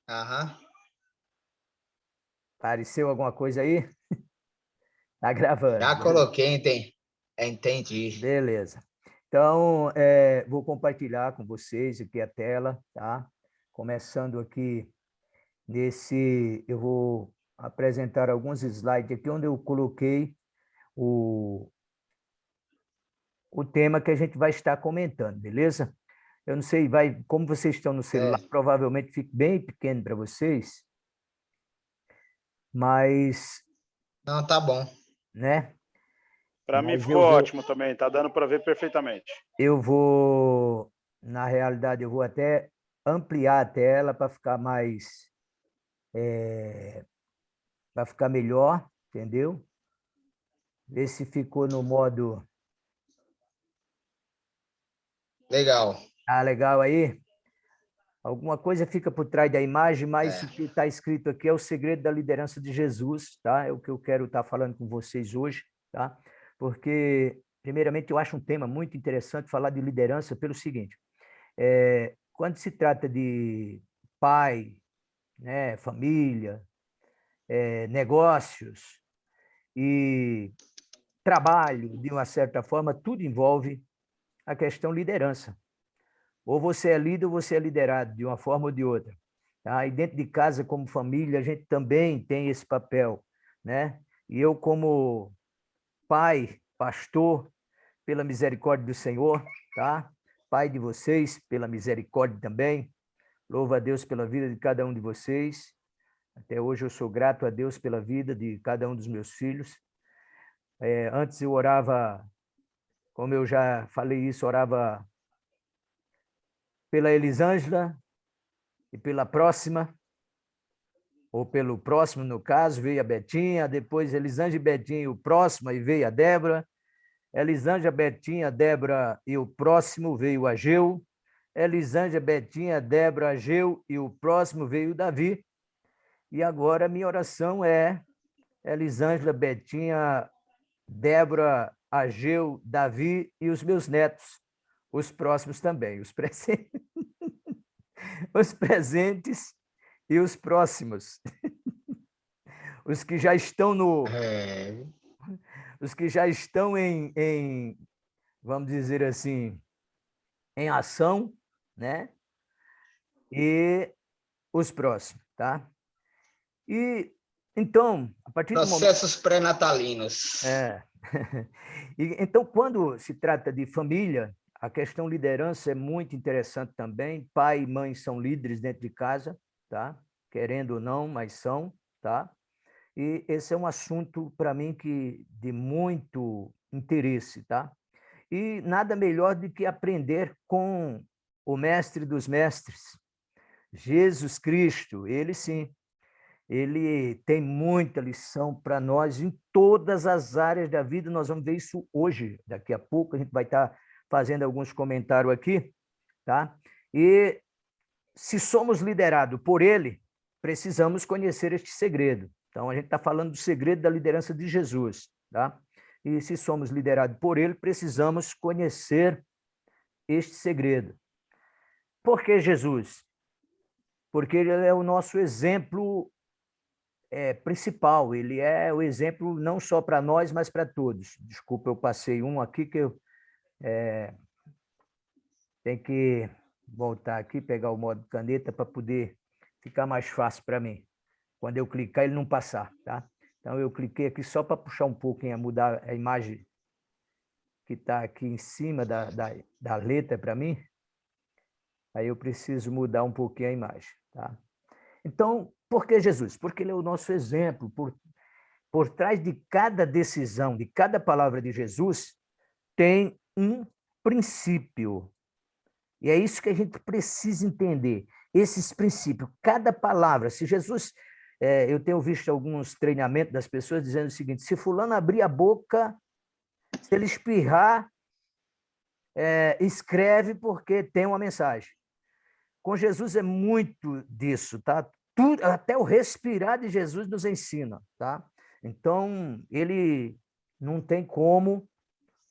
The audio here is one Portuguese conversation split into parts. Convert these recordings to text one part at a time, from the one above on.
Aham. Apareceu alguma coisa aí? Tá gravando. Já coloquei, entendi. Beleza. Então, vou compartilhar com vocês aqui a tela, tá? Começando aqui eu vou apresentar alguns slides aqui onde eu coloquei o, o tema que a gente vai estar comentando, beleza? Eu não sei, como vocês estão no celular, É. provavelmente fica bem pequeno para vocês, mas, Não, tá bom. né? Para mim Mas ficou ótimo também, tá dando para ver perfeitamente. na realidade, eu vou até ampliar a tela para ficar melhor, entendeu? Ver se ficou no modo. Legal. Ah, legal aí. Alguma coisa fica por trás da imagem, mas É. o que está escrito aqui é o segredo da liderança de Jesus, tá? É o que eu quero estar falando com vocês hoje, tá? Porque, primeiramente, eu acho um tema muito interessante falar de liderança pelo seguinte: quando se trata de pai, né, família, negócios e trabalho, de uma certa forma, tudo envolve a questão liderança. Ou você é líder ou você é liderado, de uma forma ou de outra. Tá? E dentro de casa, como família, a gente também tem esse papel, né? E eu, como pai, pastor, pela misericórdia do Senhor, tá? Pai de vocês, pela misericórdia também. Louvo a Deus pela vida de cada um de vocês. Até hoje eu sou grato a Deus pela vida de cada um dos meus filhos. Antes eu orava, como eu já falei isso, orava pela Elisângela e pela próxima, ou pelo próximo, no caso, veio a Betinha, depois Elisângela e Betinha, o próximo, aí veio a Débora, Elisângela, Betinha, Débora e o próximo veio o Ageu, Elisângela, Betinha, Débora, Ageu e o próximo veio o Davi. E agora a minha oração é Elisângela, Betinha, Débora, Ageu, Davi e os meus netos, os próximos também, os presentes, os presentes e os próximos, os que já estão no, É. os que já estão vamos dizer assim, em ação, né? E os próximos, tá? E então, a partir do momento, Processos pré-natalinos. é, então, quando se trata de família, a questão liderança é muito interessante também. Pai e mãe são líderes dentro de casa, tá? Querendo ou não, mas são, tá? E esse é um assunto para mim que de muito interesse, tá? E nada melhor do que aprender com o mestre dos mestres, Jesus Cristo. Ele sim, ele tem muita lição para nós em todas as áreas da vida. Nós vamos ver isso hoje. Daqui a pouco a gente vai estar fazendo alguns comentários aqui, tá? E se somos liderados por ele, precisamos conhecer este segredo. Então, a gente está falando do segredo da liderança de Jesus, tá? E se somos liderados por ele, precisamos conhecer este segredo. Por que Jesus? Porque ele é o nosso exemplo principal, ele é o exemplo não só para nós, mas para todos. Desculpa, eu passei um aqui que eu tenho que voltar aqui, pegar o modo caneta para poder ficar mais fácil para mim. Quando eu clicar, ele não passar, tá? Então, eu cliquei aqui só para puxar um pouquinho, mudar a imagem que está aqui em cima da letra para mim. Aí eu preciso mudar um pouquinho a imagem, tá? Então, por que Jesus? Porque ele é o nosso exemplo. Por trás de cada decisão, de cada palavra de Jesus, tem um princípio. E é isso que a gente precisa entender. Esses princípios, cada palavra, se Jesus... eu tenho visto alguns treinamentos das pessoas dizendo o seguinte: se fulano abrir a boca, se ele espirrar, escreve porque tem uma mensagem. Com Jesus é muito disso, tá? Tudo, até o respirar de Jesus nos ensina, tá? Então, ele não tem como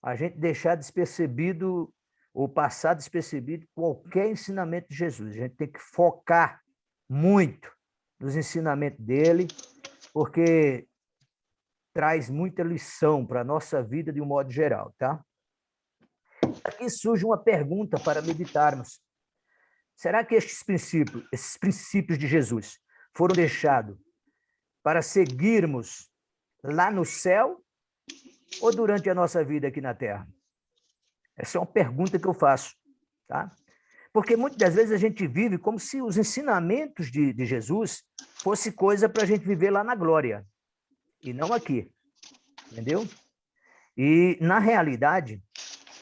a gente deixar despercebido ou passar despercebido qualquer ensinamento de Jesus. A gente tem que focar muito dos ensinamentos dele, porque traz muita lição para a nossa vida de um modo geral, tá? Aqui surge uma pergunta para meditarmos. Será que esses princípios de Jesus foram deixados para seguirmos lá no céu ou durante a nossa vida aqui na Terra? Essa é uma pergunta que eu faço, tá? Porque muitas das vezes a gente vive como se os ensinamentos de Jesus fosse coisa para a gente viver lá na glória, e não aqui, entendeu? E, na realidade,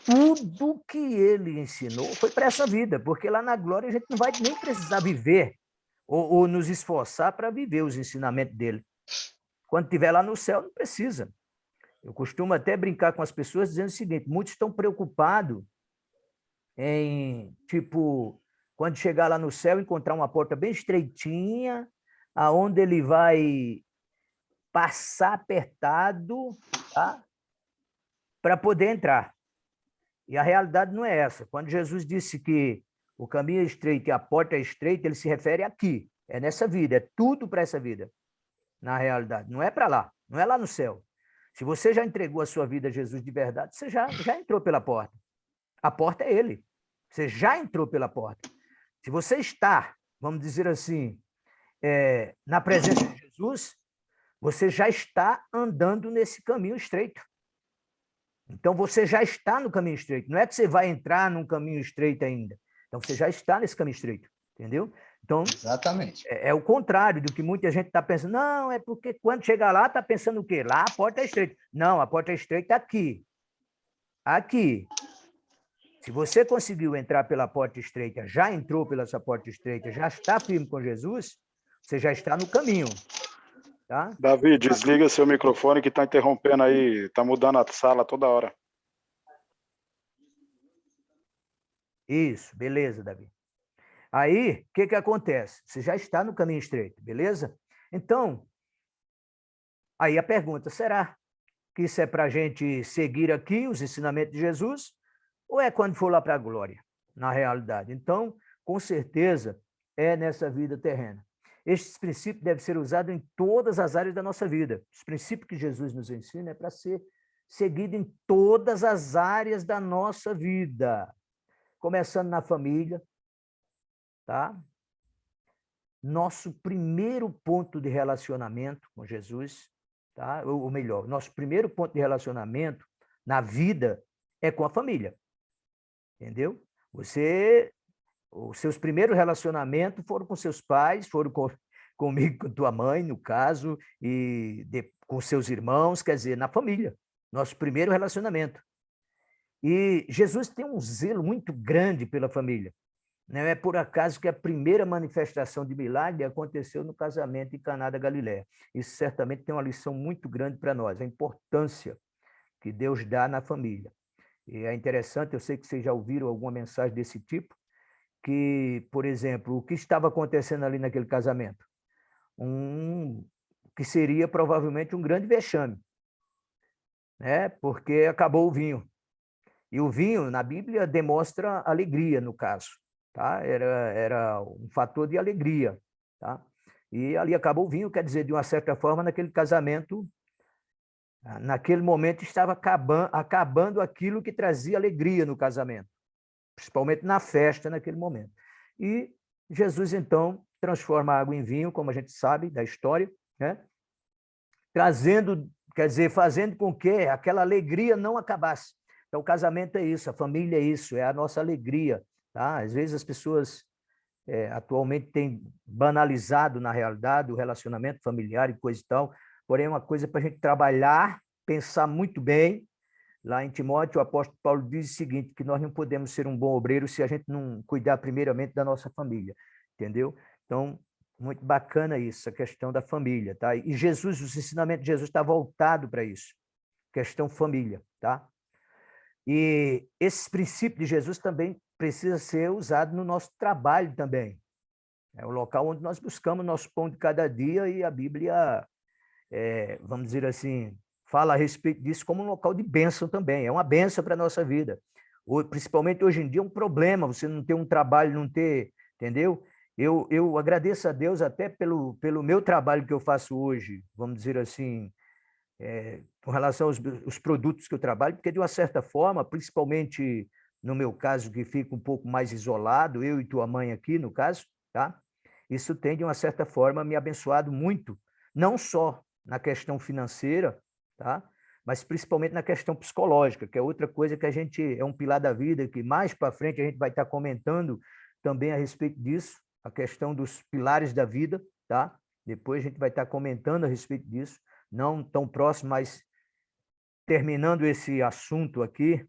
tudo que ele ensinou foi para essa vida, porque lá na glória a gente não vai nem precisar viver ou nos esforçar para viver os ensinamentos dele. Quando estiver lá no céu, não precisa. Eu costumo até brincar com as pessoas dizendo o seguinte, muitos estão preocupados em, tipo, quando chegar lá no céu, encontrar uma porta bem estreitinha, aonde ele vai passar apertado, tá? Para poder entrar. E a realidade não é essa. Quando Jesus disse que o caminho é estreito e a porta é estreita, ele se refere aqui. É nessa vida, é tudo para essa vida, na realidade. Não é para lá, não é lá no céu. Se você já entregou a sua vida a Jesus de verdade, você já entrou pela porta. A porta é ele. Você já entrou pela porta. Se você está, vamos dizer assim, na presença de Jesus, você já está andando nesse caminho estreito. Então, você já está no caminho estreito. Não é que você vai entrar num caminho estreito ainda. Então, você já está nesse caminho estreito. Entendeu? Então, Exatamente. é o contrário do que muita gente está pensando. Não, é porque quando chegar lá, está pensando o quê? Lá a porta é estreita. Não, a porta é estreita aqui. Aqui. Se você conseguiu entrar pela porta estreita, já entrou pela essa porta estreita, já está firme com Jesus, você já está no caminho. Tá? Davi, desliga seu microfone que está interrompendo aí, está mudando a sala toda hora. Isso, beleza, Davi. Aí, o que acontece? Você já está no caminho estreito, beleza? Então, aí a pergunta, será que isso é para a gente seguir aqui os ensinamentos de Jesus ou é quando for lá para a glória, na realidade? Então, com certeza, é nessa vida terrena. Estes princípios devem ser usados em todas as áreas da nossa vida. Os princípios que Jesus nos ensina é para ser seguido em todas as áreas da nossa vida, começando na família, tá? Nosso primeiro ponto de relacionamento com Jesus, tá? Ou melhor, nosso primeiro ponto de relacionamento na vida é com a família, entendeu? Os seus primeiros relacionamentos foram com seus pais, foram comigo, com tua mãe, no caso, e com seus irmãos, quer dizer, na família, nosso primeiro relacionamento. E Jesus tem um zelo muito grande pela família. Não é por acaso que a primeira manifestação de milagre aconteceu no casamento em Caná da Galileia. Isso certamente tem uma lição muito grande para nós, a importância que Deus dá na família. E é interessante, eu sei que vocês já ouviram alguma mensagem desse tipo, que, por exemplo, o que estava acontecendo ali naquele casamento? Que seria provavelmente um grande vexame, né? Porque acabou o vinho. E o vinho, na Bíblia, demonstra alegria, no caso. Tá? Era um fator de alegria. Tá? E ali acabou o vinho, quer dizer, de uma certa forma, naquele casamento, naquele momento, estava acabando aquilo que trazia alegria no casamento, principalmente na festa, naquele momento. E Jesus, então, transforma a água em vinho, como a gente sabe da história, né? Trazendo, quer dizer, fazendo com que aquela alegria não acabasse. Então, o casamento é isso, a família é isso, é a nossa alegria. Tá? Às vezes as pessoas atualmente têm banalizado, na realidade, o relacionamento familiar e coisa e tal, porém é uma coisa para a gente trabalhar, pensar muito bem. Lá em Timóteo, o apóstolo Paulo diz o seguinte, que nós não podemos ser um bom obreiro se a gente não cuidar primeiramente da nossa família, entendeu? Então, muito bacana isso, a questão da família, tá? E Jesus, os ensinamentos de Jesus está voltado para isso, questão família, tá? E esse princípio de Jesus também precisa ser usado no nosso trabalho também. É o local onde nós buscamos nosso pão de cada dia e a Bíblia, vamos dizer assim, fala a respeito disso como um local de bênção também. É uma bênção para a nossa vida. Principalmente hoje em dia é um problema você não ter um trabalho, não ter, entendeu? Eu agradeço a Deus até pelo meu trabalho que eu faço hoje, vamos dizer assim, com relação aos produtos que eu trabalho, porque, de uma certa forma, principalmente no meu caso, que fica um pouco mais isolado, eu e tua mãe aqui, no caso, tá? Isso tem, de uma certa forma, me abençoado muito, não só na questão financeira, tá? Mas principalmente na questão psicológica, que é outra coisa que a gente é um pilar da vida, que mais para frente a gente vai estar comentando também a respeito disso, a questão dos pilares da vida, tá? Depois a gente vai estar comentando a respeito disso, não tão próximo, mas terminando esse assunto aqui,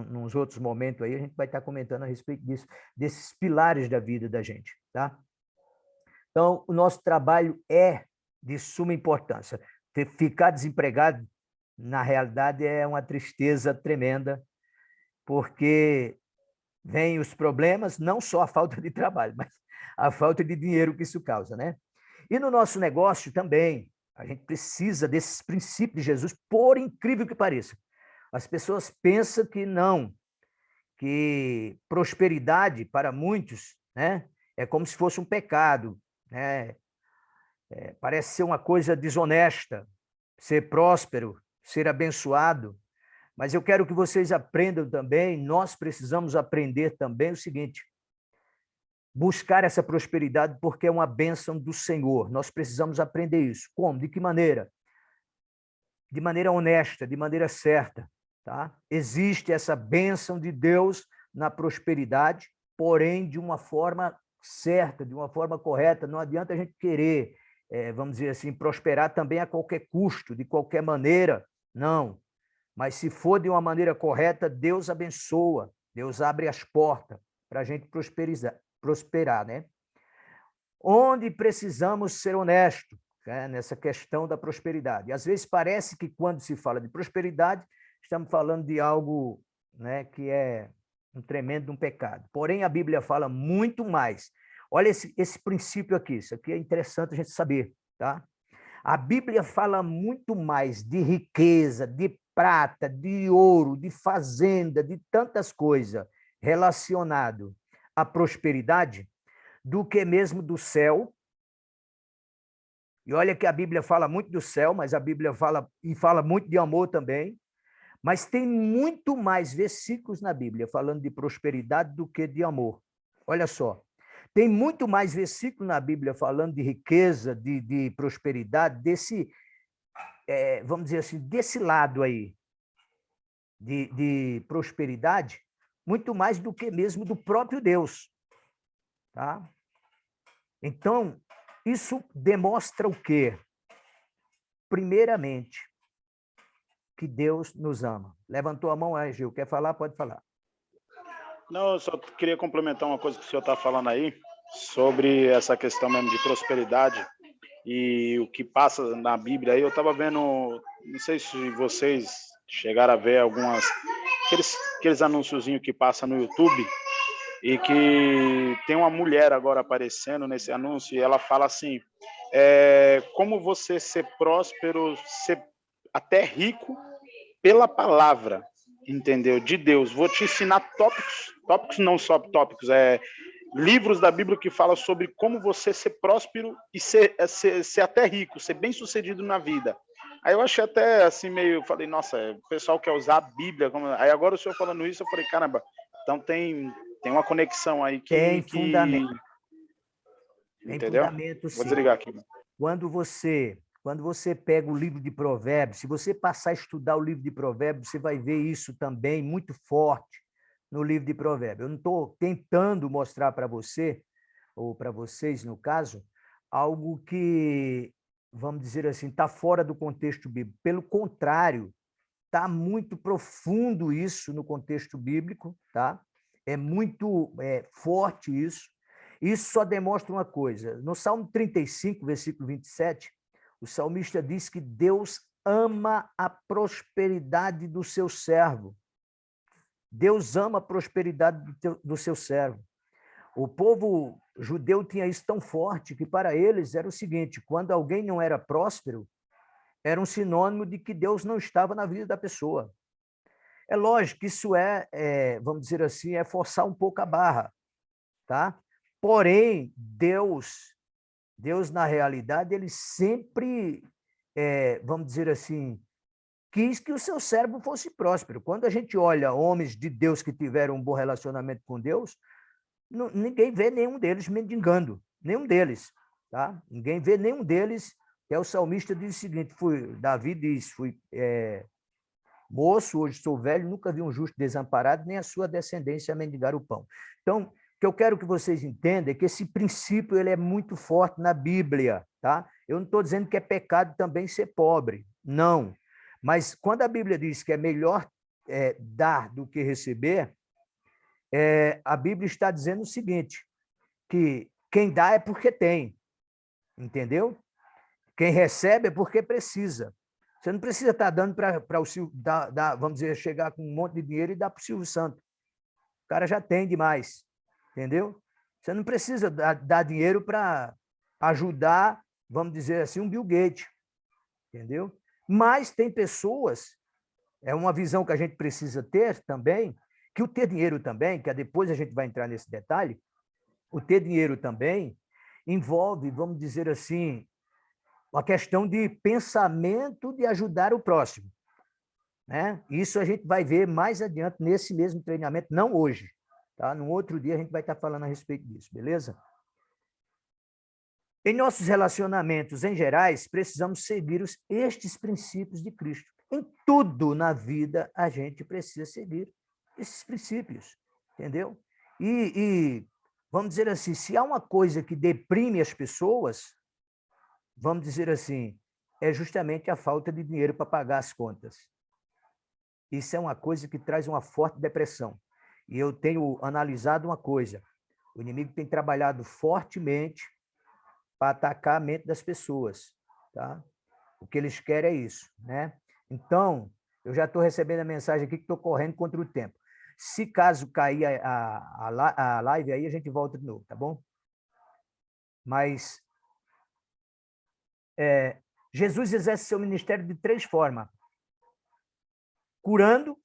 nos outros momentos aí, a gente vai estar comentando a respeito disso, desses pilares da vida da gente, tá? Então, o nosso trabalho é de suma importância. Ficar desempregado, na realidade, é uma tristeza tremenda, porque vêm os problemas, não só a falta de trabalho, mas a falta de dinheiro que isso causa, né? E no nosso negócio também, a gente precisa desses princípios de Jesus, por incrível que pareça. As pessoas pensam que não, que prosperidade para muitos, né, é como se fosse um pecado, né? Parece ser uma coisa desonesta, ser próspero, ser abençoado. Mas eu quero que vocês aprendam também, nós precisamos aprender também o seguinte: buscar essa prosperidade porque é uma bênção do Senhor. Nós precisamos aprender isso. Como? De que maneira? De maneira honesta, de maneira certa, tá? Existe essa bênção de Deus na prosperidade, porém de uma forma certa, de uma forma correta. Não adianta a gente querer, vamos dizer assim, prosperar também a qualquer custo, de qualquer maneira. Não. Mas se for de uma maneira correta, Deus abençoa, Deus abre as portas para a gente prosperar, né? Onde precisamos ser honestos, né, nessa questão da prosperidade. E às vezes parece que quando se fala de prosperidade, estamos falando de algo, né, que é um tremendo um pecado. Porém, a Bíblia fala muito mais. Olha esse princípio aqui, isso aqui é interessante a gente saber, tá? A Bíblia fala muito mais de riqueza, de prata, de ouro, de fazenda, de tantas coisas relacionado à prosperidade, do que mesmo do céu. E olha que a Bíblia fala muito do céu, mas a Bíblia fala muito de amor também. Mas tem muito mais versículos na Bíblia falando de prosperidade do que de amor. Olha só. Tem muito mais versículos na Bíblia falando de riqueza, de prosperidade, vamos dizer assim, desse lado aí, de prosperidade, muito mais do que mesmo do próprio Deus. Tá? Então, isso demonstra o quê? Primeiramente, que Deus nos ama. Levantou a mão aí, Gil. Quer falar? Pode falar. Não, eu só queria complementar uma coisa que o senhor está falando aí, sobre essa questão mesmo de prosperidade e o que passa na Bíblia. Aí eu estava vendo, não sei se vocês chegaram a ver aqueles anúnciozinhos que passa no YouTube, e que tem uma mulher agora aparecendo nesse anúncio, e ela fala assim, como você ser próspero, ser até rico pela palavra, entendeu? De Deus. Vou te ensinar tópicos não só tópicos, livros da Bíblia que falam sobre como você ser próspero e ser até rico, ser bem sucedido na vida. Aí eu achei até assim meio, falei, nossa, o pessoal quer usar a Bíblia. Aí agora o senhor falando isso, eu falei, caramba, então tem uma conexão aí que... Tem fundamento. Tem Entendeu? fundamento, sim. Vou desligar aqui. Quando você pega o livro de Provérbios, se você passar a estudar o livro de Provérbios, você vai ver isso também muito forte no livro de Provérbios. Eu não estou tentando mostrar para você, ou para vocês, no caso, algo que, vamos dizer assim, está fora do contexto bíblico. Pelo contrário, está muito profundo isso no contexto bíblico, tá? É muito forte isso. Isso só demonstra uma coisa. No Salmo 35, versículo 27, o salmista diz que Deus ama a prosperidade do seu servo. Deus ama a prosperidade do seu servo. O povo judeu tinha isso tão forte que para eles era o seguinte: quando alguém não era próspero, era um sinônimo de que Deus não estava na vida da pessoa. É lógico que isso vamos dizer assim, forçar um pouco a barra, tá? Porém, Deus, na realidade, ele sempre, vamos dizer assim, quis que o seu servo fosse próspero. Quando a gente olha homens de Deus que tiveram um bom relacionamento com Deus, ninguém vê nenhum deles mendigando, nenhum deles, tá? Ninguém vê nenhum deles, que é o salmista diz o seguinte, Davi diz, moço, hoje sou velho, nunca vi um justo desamparado, nem a sua descendência mendigar o pão. Então, o que eu quero que vocês entendam é que esse princípio ele é muito forte na Bíblia, tá? Eu não estou dizendo que é pecado também ser pobre, não. Mas quando a Bíblia diz que é melhor dar do que receber, a Bíblia está dizendo o seguinte, que quem dá é porque tem, entendeu? Quem recebe é porque precisa. Você não precisa estar dando para o Silvio, vamos dizer, chegar com um monte de dinheiro e dar para o Silvio Santos. O cara já tem demais, entendeu? Você não precisa dar dinheiro para ajudar, vamos dizer assim, um Bill Gates, entendeu? Mas tem pessoas, é uma visão que a gente precisa ter também, que o ter dinheiro também, que depois a gente vai entrar nesse detalhe, o ter dinheiro também envolve, vamos dizer assim, a questão de pensamento de ajudar o próximo, né? Isso a gente vai ver mais adiante nesse mesmo treinamento, não hoje, tá? Num outro dia a gente vai estar falando a respeito disso, beleza? Em nossos relacionamentos em gerais, precisamos seguir estes princípios de Cristo. Em tudo na vida a gente precisa seguir esses princípios, entendeu? E vamos dizer assim, se há uma coisa que deprime as pessoas, vamos dizer assim, é justamente a falta de dinheiro para pagar as contas. Isso é uma coisa que traz uma forte depressão. E eu tenho analisado uma coisa, o inimigo tem trabalhado fortemente para atacar a mente das pessoas, tá? O que eles querem é isso, né? Então, eu já estou recebendo a mensagem aqui que estou correndo contra o tempo. Se caso cair a live aí, a gente volta de novo, tá bom? Mas Jesus exerce seu ministério de 3 formas. Curando,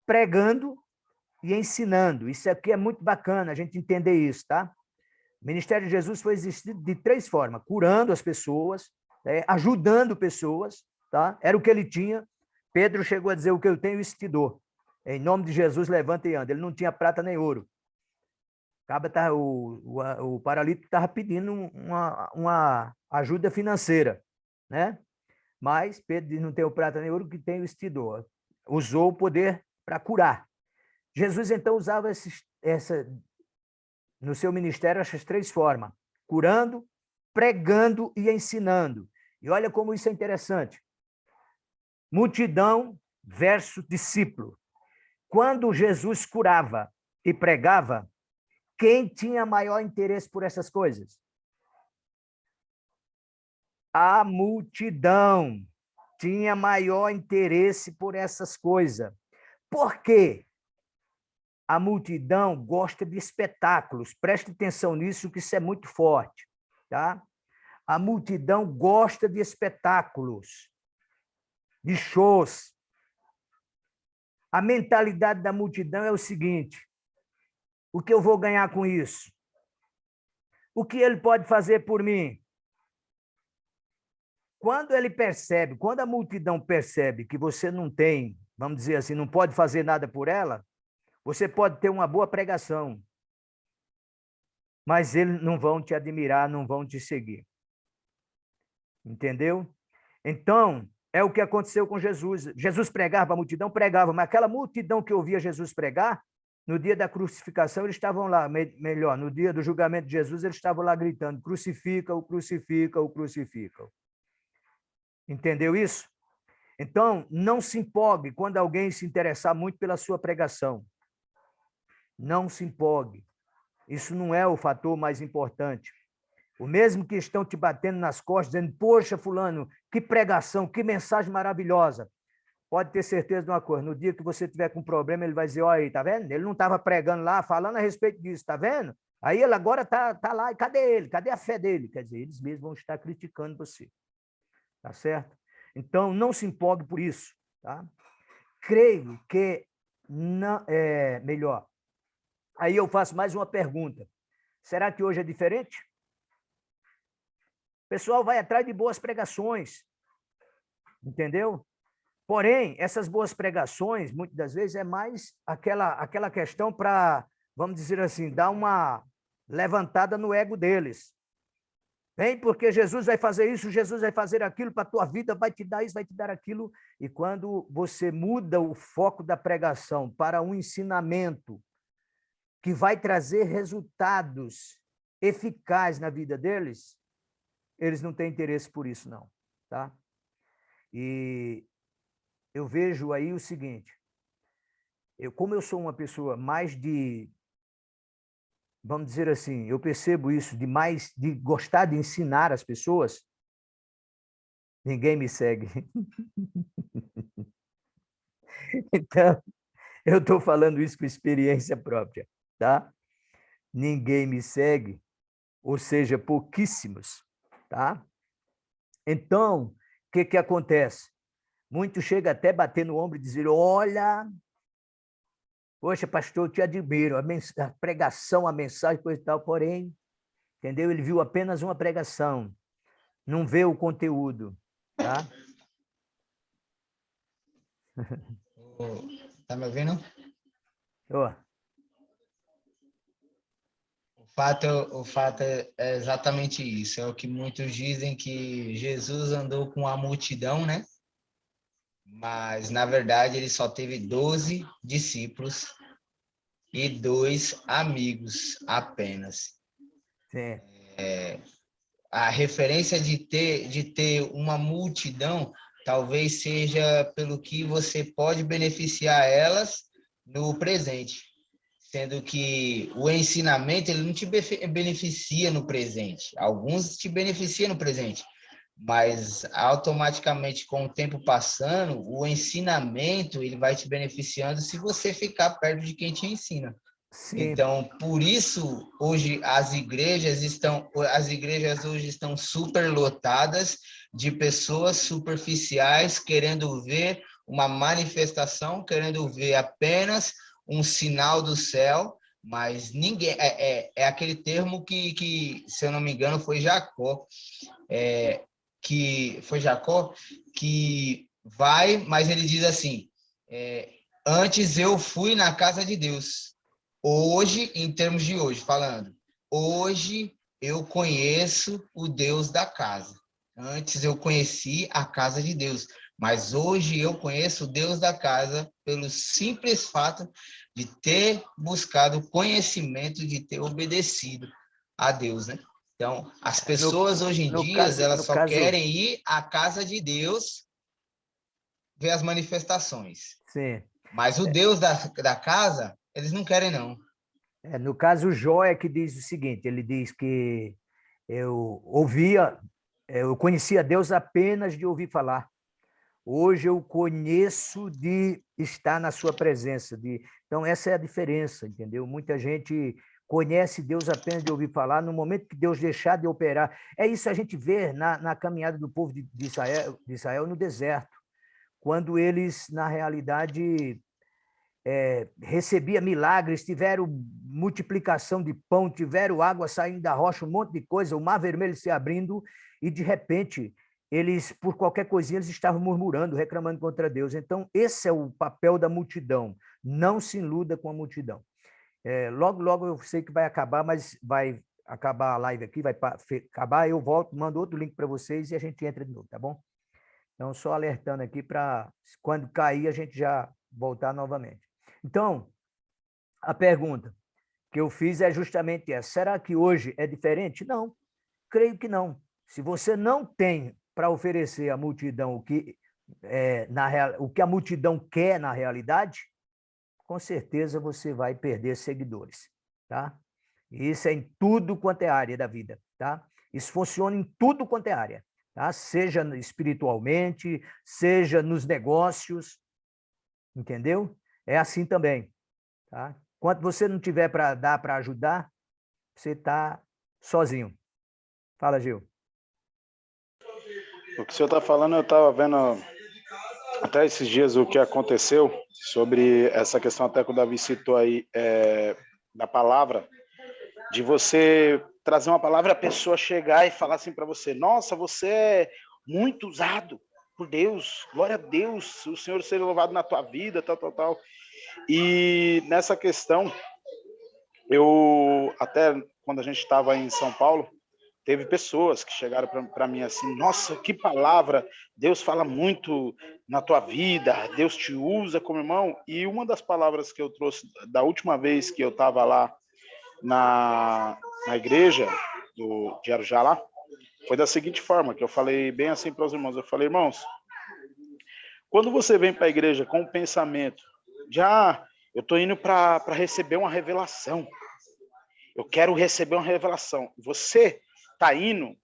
pregando e ensinando. Isso aqui é muito bacana a gente entender isso, tá? O ministério de Jesus foi exercido de 3 formas. Curando as pessoas, ajudando pessoas, tá? Era o que ele tinha. Pedro chegou a dizer, o que eu tenho, isso te dou. Em nome de Jesus, levanta e anda. Ele não tinha prata nem ouro. O paralítico estava pedindo uma ajuda financeira, né? Mas Pedro diz, não tenho prata nem ouro, que tenho isso te dou. Usou o poder para curar. Jesus, então, usava no seu ministério essas 3 formas. Curando, pregando e ensinando. E olha como isso é interessante. Multidão versus discípulo. Quando Jesus curava e pregava, quem tinha maior interesse por essas coisas? A multidão tinha maior interesse por essas coisas. Por quê? A multidão gosta de espetáculos. Preste atenção nisso, que isso é muito forte, tá? A multidão gosta de espetáculos, de shows. A mentalidade da multidão é o seguinte: o que eu vou ganhar com isso? O que ele pode fazer por mim? Quando a multidão percebe que você não tem, vamos dizer assim, não pode fazer nada por ela, você pode ter uma boa pregação, mas eles não vão te admirar, não vão te seguir. Entendeu? Então, é o que aconteceu com Jesus. Jesus pregava, a multidão pregava, mas aquela multidão que ouvia Jesus pregar, no dia da crucificação, eles estavam lá, melhor, no dia do julgamento de Jesus, eles estavam lá gritando, crucifica-o, crucifica-o, crucifica-o. Entendeu isso? Então, não se empolgue quando alguém se interessar muito pela sua pregação. Não se empolgue. Isso não é o fator mais importante. O mesmo que estão te batendo nas costas, dizendo, poxa, fulano, que pregação, que mensagem maravilhosa. Pode ter certeza de uma coisa, no dia que você tiver com problema, ele vai dizer, olha aí, tá vendo? Ele não estava pregando lá, falando a respeito disso, tá vendo? Aí ele agora tá lá, e cadê ele? Cadê a fé dele? Quer dizer, eles mesmos vão estar criticando você. Tá certo? Então, não se empolgue por isso, tá? Creio que, não, melhor, aí eu faço mais uma pergunta. Será que hoje é diferente? O pessoal vai atrás de boas pregações, entendeu? Porém, essas boas pregações, muitas das vezes, é mais aquela questão para, vamos dizer assim, dar uma levantada no ego deles. Vem porque Jesus vai fazer isso, Jesus vai fazer aquilo para a tua vida, vai te dar isso, vai te dar aquilo. E quando você muda o foco da pregação para um ensinamento que vai trazer resultados eficazes na vida deles, eles não têm interesse por isso, não. Tá? E eu vejo aí o seguinte, como eu sou uma pessoa mais de, vamos dizer assim, eu percebo isso, de gostar de ensinar as pessoas, ninguém me segue. Então, eu estou falando isso com experiência própria, tá? Ninguém me segue, ou seja, pouquíssimos, tá? Então, o que acontece? Muitos chegam até a bater no ombro e dizer, olha, poxa, pastor, eu te admiro, a pregação, a mensagem, coisa e tal, porém, entendeu? Ele viu apenas uma pregação, não vê o conteúdo, tá? Tá me ouvindo? Ó, O fato é exatamente isso. É o que muitos dizem que Jesus andou com a multidão, né? Mas, na verdade, ele só teve 12 discípulos e 2 amigos apenas. sim. A referência de ter uma multidão talvez seja pelo que você pode beneficiar elas no presente, sendo que o ensinamento ele não te beneficia no presente. Alguns te beneficiam no presente, mas automaticamente com o tempo passando, o ensinamento ele vai te beneficiando se você ficar perto de quem te ensina. Sim, Então, por isso, hoje as igrejas hoje estão superlotadas de pessoas superficiais querendo ver uma manifestação, querendo ver apenas um sinal do céu, mas ninguém é aquele termo que, se eu não me engano, foi Jacó, que vai, mas ele diz assim, antes eu fui na casa de Deus. Hoje, em termos de hoje, falando, hoje eu conheço o Deus da casa. Antes eu conheci a casa de Deus, mas hoje eu conheço o Deus da casa pelo simples fato de ter buscado conhecimento, de ter obedecido a Deus, né? Então, as pessoas hoje em dia, elas no só caso, querem ir à casa de Deus ver as manifestações. sim. Mas o Deus da casa, eles não querem, não. No caso, Jó é que diz o seguinte, ele diz que eu conhecia Deus apenas de ouvir falar. Hoje eu conheço de estar na sua presença. Então, essa é a diferença, entendeu? Muita gente conhece Deus apenas de ouvir falar, no momento que Deus deixar de operar. É isso que a gente vê na caminhada do povo de Israel no deserto, quando eles, na realidade, recebia milagres, tiveram multiplicação de pão, tiveram água saindo da rocha, um monte de coisa, o mar vermelho se abrindo, e de repente, eles, por qualquer coisinha, eles estavam murmurando, reclamando contra Deus. Então, esse é o papel da multidão. Não se iluda com a multidão. Logo, logo eu sei que vai acabar, mas vai acabar a live aqui, vai acabar, eu volto, mando outro link para vocês e a gente entra de novo, tá bom? Então, só alertando aqui para, quando cair, a gente já voltar novamente. Então, a pergunta que eu fiz é justamente essa. Será que hoje é diferente? Não, creio que não. Se você não tem para oferecer à multidão o que a multidão quer na realidade, com certeza você vai perder seguidores, tá? E isso é em tudo quanto é área da vida, tá? Isso funciona em tudo quanto é área, tá? Seja espiritualmente, seja nos negócios, entendeu? É assim também, tá? Enquanto você não tiver para dar para ajudar, você está sozinho. Fala, Gil. O que o senhor está falando, eu estava vendo até esses dias o que aconteceu sobre essa questão até que o Davi citou aí da palavra de você trazer uma palavra, a pessoa chegar e falar assim para você: nossa, você é muito usado por Deus, glória a Deus, o Senhor seja louvado na tua vida, tal, tal, tal. E nessa questão, eu até quando a gente estava em São Paulo, teve pessoas que chegaram para mim assim: nossa, que palavra, Deus fala muito na tua vida, Deus te usa como irmão. E uma das palavras que eu trouxe da última vez que eu estava lá na igreja de Arujá lá, foi da seguinte forma, que eu falei bem assim para os irmãos: eu falei, irmãos, quando você vem para a igreja com o pensamento de, eu estou indo para receber uma revelação, eu quero receber uma revelação, você está indo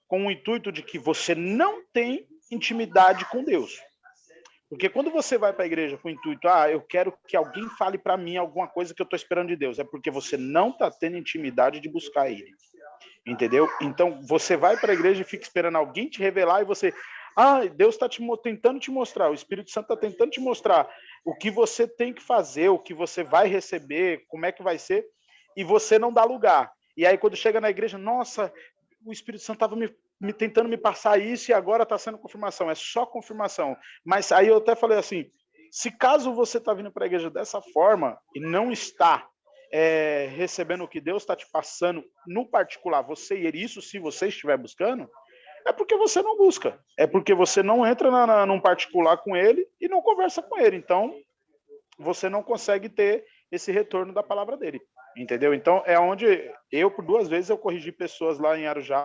com o intuito de que você não tem intimidade com Deus. Porque quando você vai para a igreja com o intuito, eu quero que alguém fale para mim alguma coisa que eu estou esperando de Deus, é porque você não está tendo intimidade de buscar Ele. Entendeu? Então, você vai para a igreja e fica esperando alguém te revelar e você... Deus está tentando te mostrar, o Espírito Santo está tentando te mostrar o que você tem que fazer, o que você vai receber, como é que vai ser, e você não dá lugar. E aí, quando chega na igreja, nossa, o Espírito Santo estava tentando me passar isso e agora está sendo confirmação. É só confirmação. Mas aí eu até falei assim, se caso você está vindo para a igreja dessa forma e não está recebendo o que Deus está te passando no particular, você e ele, isso se você estiver buscando, é porque você não busca. É porque você não entra num particular com ele e não conversa com ele. Então, você não consegue ter esse retorno da palavra dele. Entendeu? Então, é onde eu, por 2 vezes, eu corrigi pessoas lá em Arujá